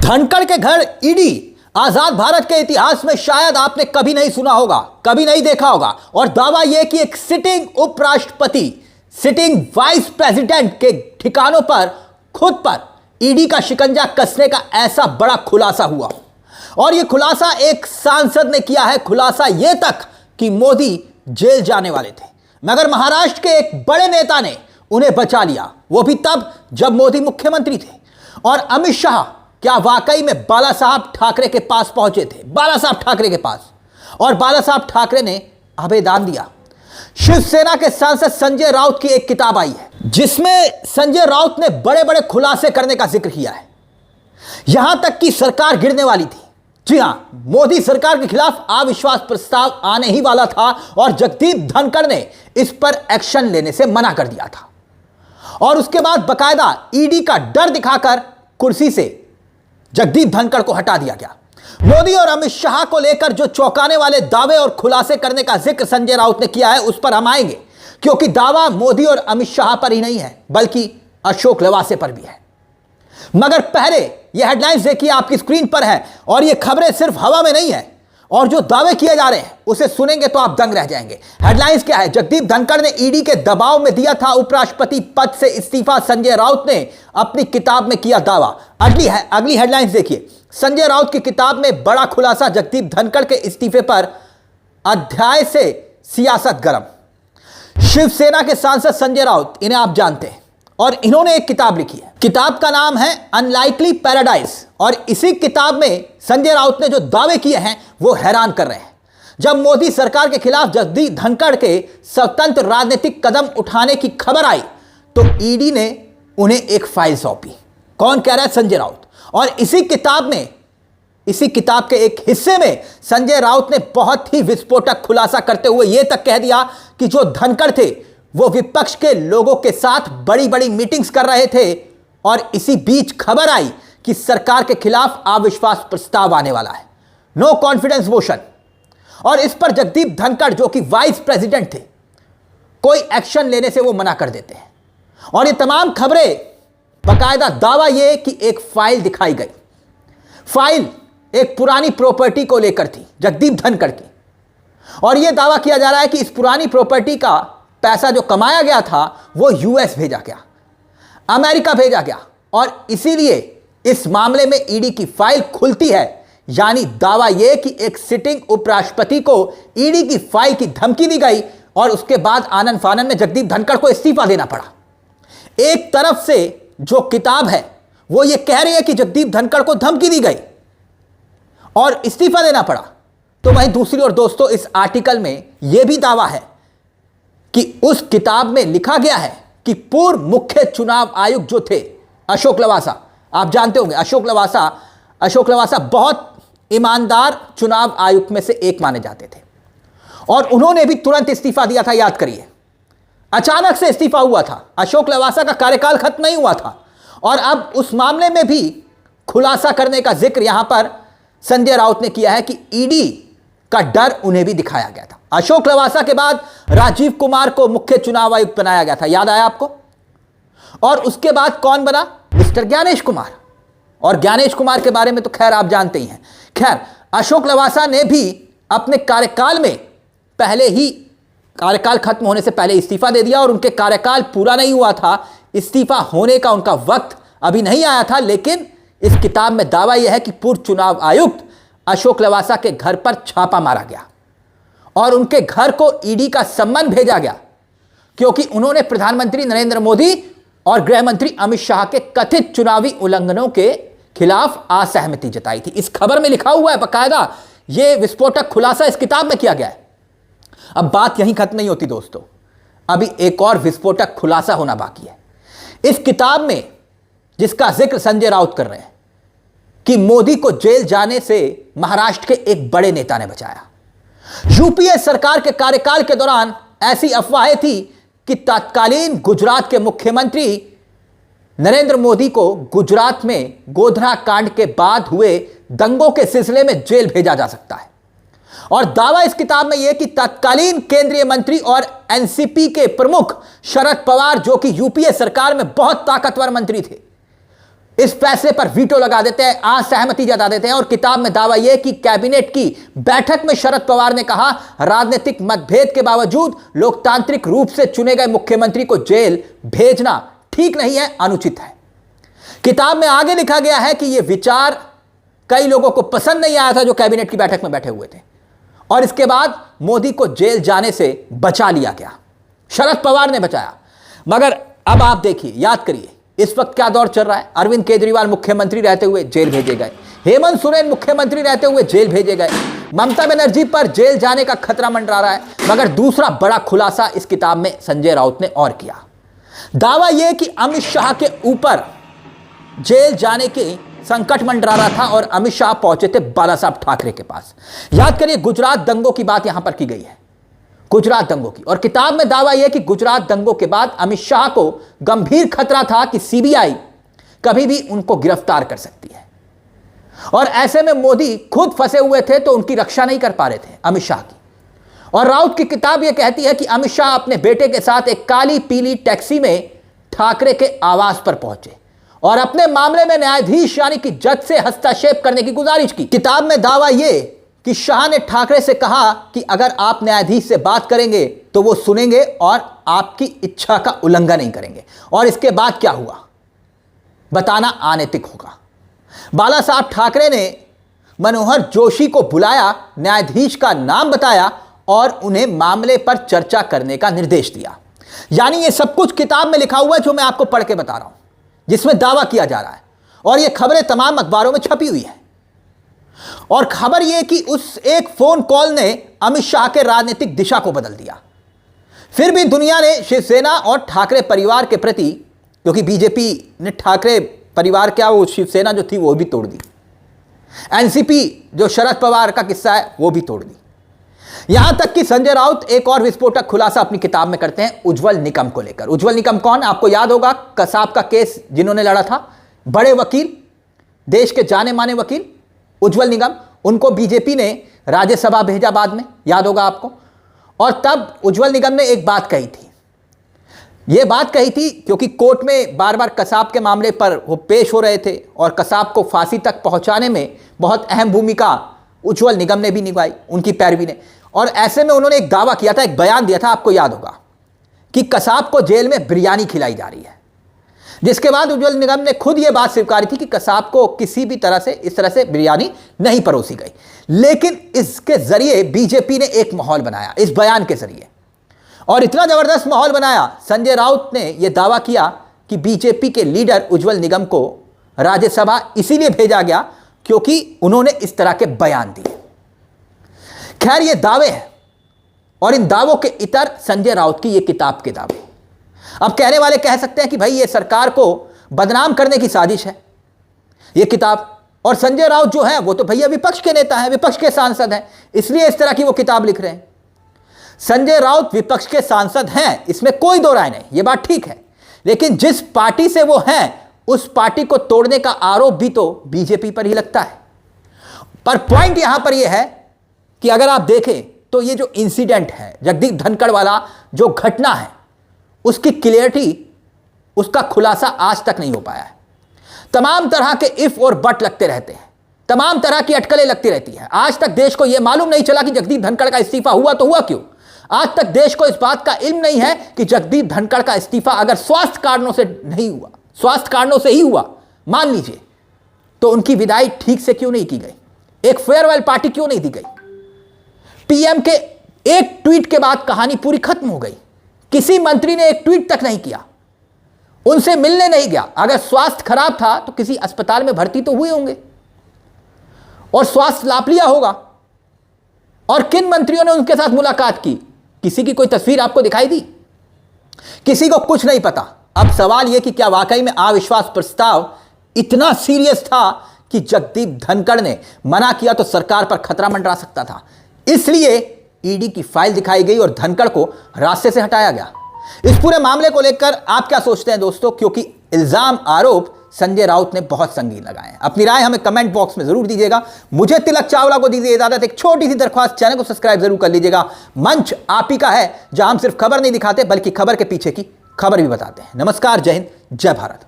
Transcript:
धनखड़ के घर ईडी आजाद भारत के इतिहास में शायद आपने कभी नहीं सुना होगा, कभी नहीं देखा होगा। और दावा यह कि एक सिटिंग उपराष्ट्रपति, सिटिंग वाइस प्रेसिडेंट के ठिकानों पर खुद पर ईडी का शिकंजा कसने का ऐसा बड़ा खुलासा हुआ। और यह खुलासा एक सांसद ने किया है, खुलासा यह तक कि मोदी जेल जाने वाले थे, मगर महाराष्ट्र के एक बड़े नेता ने उन्हें बचा लिया, वो भी तब जब मोदी मुख्यमंत्री थे। और अमित शाह क्या वाकई में बाला साहब ठाकरे के पास पहुंचे थे, बाला साहब ठाकरे के पास, और बाला साहब ठाकरे ने अभयदान दिया। शिवसेना के सांसद संजय राउत की एक किताब आई है जिसमें संजय राउत ने बड़े बड़े खुलासे करने का जिक्र किया है, यहां तक कि सरकार गिरने वाली थी। जी हां, मोदी सरकार के खिलाफ अविश्वास प्रस्ताव आने ही वाला था और जगदीप धनखड़ ने इस पर एक्शन लेने से मना कर दिया था। और उसके बाद बकायदा ईडी का डर दिखाकर कुर्सी से जगदीप धनखड़ को हटा दिया गया। मोदी और अमित शाह को लेकर जो चौंकाने वाले दावे और खुलासे करने का जिक्र संजय राउत ने किया है, उस पर हम आएंगे, क्योंकि दावा मोदी और अमित शाह पर ही नहीं है बल्कि अशोक लवासे पर भी है। मगर पहले यह हेडलाइंस देखिए, आपकी स्क्रीन पर है, और यह खबरें सिर्फ हवा में नहीं है, और जो दावे किए जा रहे हैं उसे सुनेंगे तो आप दंग रह जाएंगे। हेडलाइंस क्या है? जगदीप धनखड़ ने ईडी के दबाव में दिया था उपराष्ट्रपति पद से इस्तीफा, संजय राउत ने अपनी किताब में किया दावा। अगली हेडलाइंस देखिए, संजय राउत की किताब में बड़ा खुलासा, जगदीप धनखड़ के इस्तीफे पर अध्याय से सियासत गर्म। शिवसेना के सांसद संजय राउत, इन्हें आप जानते हैं, और इन्होंने एक किताब लिखी है। किताब का नाम है अनलाइकली पैराडाइज, और इसी किताब में संजय राउत ने जो दावे किए हैं वो हैरान कर रहे हैं। जब मोदी सरकार के खिलाफ जगदीप धनखड़ के स्वतंत्र राजनीतिक कदम उठाने की खबर आई तो ईडी ने उन्हें एक फाइल सौंपी। कौन कह रहा है? संजय राउत। और इसी किताब के एक हिस्से में संजय राउत ने बहुत ही विस्फोटक खुलासा करते हुए यह तक कह दिया कि जो धनखड़ थे वो विपक्ष के लोगों के साथ बड़ी बड़ी मीटिंग्स कर रहे थे, और इसी बीच खबर आई कि सरकार के खिलाफ अविश्वास प्रस्ताव आने वाला है, नो कॉन्फिडेंस मोशन। और इस पर जगदीप धनखड़ जो कि वाइस प्रेसिडेंट थे, कोई एक्शन लेने से वो मना कर देते हैं। और ये तमाम खबरें, बकायदा दावा ये कि एक फाइल दिखाई गई। फाइल एक पुरानी प्रॉपर्टी को लेकर थी, जगदीप धनखड़ की, और यह दावा किया जा रहा है कि इस पुरानी प्रॉपर्टी का पैसा जो कमाया गया था वो यूएस भेजा गया, अमेरिका भेजा गया, और इसीलिए इस मामले में ईडी की फाइल खुलती है। यानी दावा यह कि एक सिटिंग उपराष्ट्रपति को ईडी की फाइल की धमकी दी गई, और उसके बाद आनन फानन में जगदीप धनखड़ को इस्तीफा देना पड़ा। एक तरफ से जो किताब है वो ये कह रही है कि जगदीप धनखड़ को धमकी दी गई और इस्तीफा देना पड़ा, तो वहीं दूसरी ओर दोस्तों इस आर्टिकल में यह भी दावा है कि उस किताब में लिखा गया है कि पूर्व मुख्य चुनाव आयुक्त जो थे अशोक लवासा, आप जानते होंगे अशोक लवासा बहुत ईमानदार चुनाव आयुक्त में से एक माने जाते थे, और उन्होंने भी तुरंत इस्तीफा दिया था। याद करिए, अचानक से इस्तीफा हुआ था, अशोक लवासा का कार्यकाल खत्म नहीं हुआ था। और अब उस मामले में भी खुलासा करने का जिक्र यहां पर संजय राउत ने किया है कि ईडी का डर उन्हें भी दिखाया गया था। अशोक लवासा के बाद राजीव कुमार को मुख्य चुनाव आयुक्त बनाया गया था, याद आया आपको? और उसके बाद कौन बना? मिस्टर ज्ञानेश कुमार। और ज्ञानेश कुमार के बारे में तो खैर आप जानते ही हैं। खैर, अशोक लवासा ने भी अपने कार्यकाल में पहले ही, कार्यकाल खत्म होने से पहले इस्तीफा दे दिया, और उनके कार्यकाल पूरा नहीं हुआ था, इस्तीफा होने का उनका वक्त अभी नहीं आया था। लेकिन इस किताब में दावा यह है कि पूर्व चुनाव आयुक्त अशोक लवासा के घर पर छापा मारा गया और उनके घर को ईडी का सम्मन भेजा गया, क्योंकि उन्होंने प्रधानमंत्री नरेंद्र मोदी और गृह मंत्री अमित शाह के कथित चुनावी उल्लंघनों के खिलाफ असहमति जताई थी। इस खबर में लिखा हुआ है, बकायदा यह विस्फोटक खुलासा इस किताब में किया गया है। अब बात यहीं खत्म नहीं होती दोस्तों, अभी एक और विस्फोटक खुलासा होना बाकी है। इस किताब में जिसका जिक्र संजय राउत कर रहे हैं कि मोदी को जेल जाने से महाराष्ट्र के एक बड़े नेता ने बचाया। यूपीए सरकार के कार्यकाल के दौरान ऐसी अफवाहें थी कि तत्कालीन गुजरात के मुख्यमंत्री नरेंद्र मोदी को गुजरात में गोधरा कांड के बाद हुए दंगों के सिलसिले में जेल भेजा जा सकता है। और दावा इस किताब में यह कि तत्कालीन केंद्रीय मंत्री और एनसीपी के प्रमुख शरद पवार, जो कि यूपीए सरकार में बहुत ताकतवर मंत्री थे, इस फैसले पर वीटो लगा देते हैं, असहमति जता देते हैं। और किताब में दावा यह कि कैबिनेट की बैठक में शरद पवार ने कहा, राजनीतिक मतभेद के बावजूद लोकतांत्रिक रूप से चुने गए मुख्यमंत्री को जेल भेजना ठीक नहीं है, अनुचित है। किताब में आगे लिखा गया है कि यह विचार कई लोगों को पसंद नहीं आया था जो कैबिनेट की बैठक में बैठे हुए थे, और इसके बाद मोदी को जेल जाने से बचा लिया गया, शरद पवार ने बचाया। मगर अब आप देखिए, याद करिए, इस वक्त क्या दौर चल रहा है। अरविंद केजरीवाल मुख्यमंत्री रहते हुए जेल भेजे गए, हेमंत सोरेन मुख्यमंत्री रहते हुए जेल भेजे गए, ममता बनर्जी पर जेल जाने का खतरा मंडरा रहा है। मगर दूसरा बड़ा खुलासा इस किताब में संजय राउत ने और किया। दावा यह कि अमित शाह के ऊपर जेल जाने के संकट मंडरा रहा था और अमित शाह पहुंचे थे बाला साहब ठाकरे के पास। याद करिए, गुजरात दंगों की बात यहां पर की गई है, गुजरात दंगों की। और किताब में दावा यह कि गुजरात दंगों के बाद अमित शाह को गंभीर खतरा था कि सीबीआई कभी भी उनको गिरफ्तार कर सकती है, और ऐसे में मोदी खुद फंसे हुए थे तो उनकी रक्षा नहीं कर पा रहे थे अमित शाह की। और राउत की किताब यह कहती है कि अमित शाह अपने बेटे के साथ एक काली पीली टैक्सी में ठाकरे के आवास पर पहुंचे और अपने मामले में न्यायाधीश यानी कि जज से हस्तक्षेप करने की गुजारिश की। किताब में दावा यह कि शाह ने ठाकरे से कहा कि अगर आप न्यायाधीश से बात करेंगे तो वो सुनेंगे और आपकी इच्छा का उल्लंघन नहीं करेंगे। और इसके बाद क्या हुआ, बताना अनैतिक होगा। बाला साहब ठाकरे ने मनोहर जोशी को बुलाया, न्यायाधीश का नाम बताया और उन्हें मामले पर चर्चा करने का निर्देश दिया। यानी ये सब कुछ किताब में लिखा हुआ है जो मैं आपको पढ़ के बता रहा हूं, जिसमें दावा किया जा रहा है। और ये खबरें तमाम अखबारों में छपी हुई है। और खबर यह कि उस एक फोन कॉल ने अमित शाह के राजनीतिक दिशा को बदल दिया। फिर भी दुनिया ने शिवसेना और ठाकरे परिवार के प्रति, क्योंकि बीजेपी ने ठाकरे परिवार क्या, वो शिवसेना जो थी वो भी तोड़ दी, एनसीपी जो शरद पवार का किस्सा है वो भी तोड़ दी। यहां तक कि संजय राउत एक और विस्फोटक खुलासा अपनी किताब में करते हैं उज्जवल निकम को लेकर। उज्जवल निकम कौन, आपको याद होगा, कसाब का केस जिन्होंने लड़ा था, बड़े वकील, देश के जाने माने वकील उज्जवल निगम। उनको बीजेपी ने राज्यसभा भेजा बाद में, याद होगा आपको। और तब उज्जवल निगम ने एक बात कही थी, यह बात कही थी क्योंकि कोर्ट में बार बार कसाब के मामले पर वो पेश हो रहे थे और कसाब को फांसी तक पहुंचाने में बहुत अहम भूमिका उज्जवल निगम ने भी निभाई, उनकी पैरवी ने। और ऐसे में उन्होंने एक दावा किया था, एक बयान दिया था, आपको याद होगा, कि कसाब को जेल में बिरयानी खिलाई जा रही है। जिसके बाद उज्जवल निगम ने खुद यह बात स्वीकारी थी कि कसाब को किसी भी तरह से इस तरह से बिरयानी नहीं परोसी गई। लेकिन इसके जरिए बीजेपी ने एक माहौल बनाया, इस बयान के जरिए, और इतना जबरदस्त माहौल बनाया, संजय राउत ने यह दावा किया कि बीजेपी के लीडर उज्जवल निगम को राज्यसभा इसीलिए भेजा गया क्योंकि उन्होंने इस तरह के बयान दिए। खैर, ये दावे हैं और इन दावों के इतर संजय राउत की ये किताब के दावे। अब कहने वाले कह सकते हैं कि भाई ये सरकार को बदनाम करने की साजिश है ये किताब, और संजय राउत जो है वो तो भैया विपक्ष के नेता हैं, विपक्ष के सांसद हैं, इसलिए इस तरह की वो किताब लिख रहे हैं। संजय राउत विपक्ष के सांसद हैं, इसमें कोई दो राय नहीं, ये बात ठीक है। लेकिन जिस पार्टी से वो हैं उस पार्टी को तोड़ने का आरोप भी तो बीजेपी पर ही लगता है। पर पॉइंट यहां पर यह है कि अगर आप देखें तो ये जो इंसिडेंट है जगदीप धनखड़ वाला, जो घटना है, उसकी क्लियरिटी, उसका खुलासा आज तक नहीं हो पाया है। तमाम तरह के इफ और बट लगते रहते हैं, तमाम तरह की अटकलें लगती रहती हैं। आज तक देश को यह मालूम नहीं चला कि जगदीप धनखड़ का इस्तीफा हुआ तो हुआ क्यों। आज तक देश को इस बात का इल्म नहीं है कि जगदीप धनखड़ का इस्तीफा अगर स्वास्थ्य कारणों से नहीं हुआ, स्वास्थ्य कारणों से ही हुआ मान लीजिए, तो उनकी विदाई ठीक से क्यों नहीं की गई, एक फेयरवेल पार्टी क्यों नहीं दी गई। पीएम के एक ट्वीट के बाद कहानी पूरी खत्म हो गई। किसी मंत्री ने एक ट्वीट तक नहीं किया, उनसे मिलने नहीं गया। अगर स्वास्थ्य खराब था तो किसी अस्पताल में भर्ती तो हुए होंगे और स्वास्थ्य लाभ लिया होगा। और किन मंत्रियों ने उनके साथ मुलाकात की, किसी की कोई तस्वीर आपको दिखाई दी? किसी को कुछ नहीं पता। अब सवाल यह कि क्या वाकई में अविश्वास प्रस्ताव इतना सीरियस था कि जगदीप धनखड़ ने मना किया तो सरकार पर खतरा मंडरा सकता था, इसलिए ईडी की फाइल दिखाई गई और धनखड़ को रास्ते से हटाया गया। इस पूरे मामले को लेकर आप क्या सोचते हैं दोस्तों, क्योंकि इल्जाम, आरोप संजय राउत ने बहुत संगीन लगाए हैं। अपनी राय हमें कमेंट बॉक्स में जरूर दीजिएगा। मुझे तिलक चावला को दीजिए इजाजत। एक छोटी सी दरख्वास्त, चैनल को सब्सक्राइब जरूर कर लीजिएगा। मंच आप ही का है जहां हम सिर्फ खबर नहीं दिखाते बल्कि खबर के पीछे की खबर भी बताते हैं। नमस्कार, जय हिंद, जय भारत।